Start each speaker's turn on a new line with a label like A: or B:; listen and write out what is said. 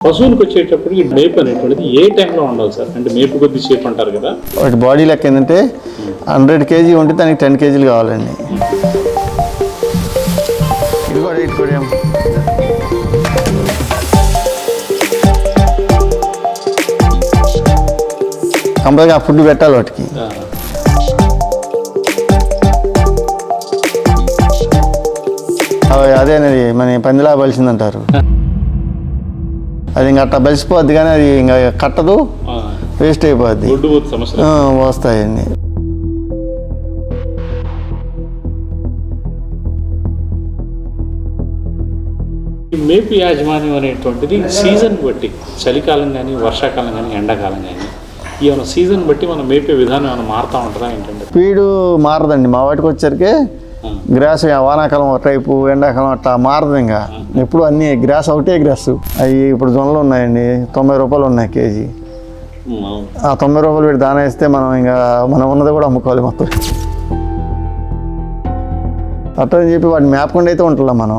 A: పశువులకు వచ్చేటప్పటికి మేపు అనేటువంటిది ఏ టైంలో ఉండాలి సార్? అంటే మేపు కొద్ది సేపు అంటారు కదా,
B: వాటి బాడీ లెక్క ఏంటంటే 100 kg ఉంటే దానికి 10 kg కావాలండి. ఇది కూడా కంపల్గా ఫుడ్ పెట్టాలి వాటికి. అదేనది మన పందిలా బలిసిందంటారు. అది ఇంకా అట్లా బలిసిపోద్ది కానీ అది ఇంకా కట్టదు, వేస్ట్ అయిపోద్ది, వస్తాయండి.
A: మేపు యాజమాన్యం అనేటువంటిది సీజన్ బట్టి, చలికాలం కానీ వర్షాకాలం కానీ ఎండాకాలం కానీ ఏమైనా సీజన్ బట్టి మనం మేపే విధానం ఏమైనా మారుతూ ఉంటుందా ఏంటంటే?
B: స్పీడు మారదండి మా వాటికి వచ్చరికి. గ్రాస్ వానాకాలం ఒక టైపు, ఎండాకాలం అట్లా మారదు. ఇంకా ఎప్పుడు అన్ని గ్రాస్ ఒకటే గ్రాస్. అవి ఇప్పుడు జొన్నలు ఉన్నాయండి, 90 రూపాయలు ఉన్నాయి కేజీ. ఆ 90 రూపాయలు పెట్టి దానా వేస్తే మనం ఉన్నది కూడా అమ్ముకోవాలి మొత్తం. అట్లా అని చెప్పి వాటిని మేపకుండా అయితే ఉంటుందా మనం.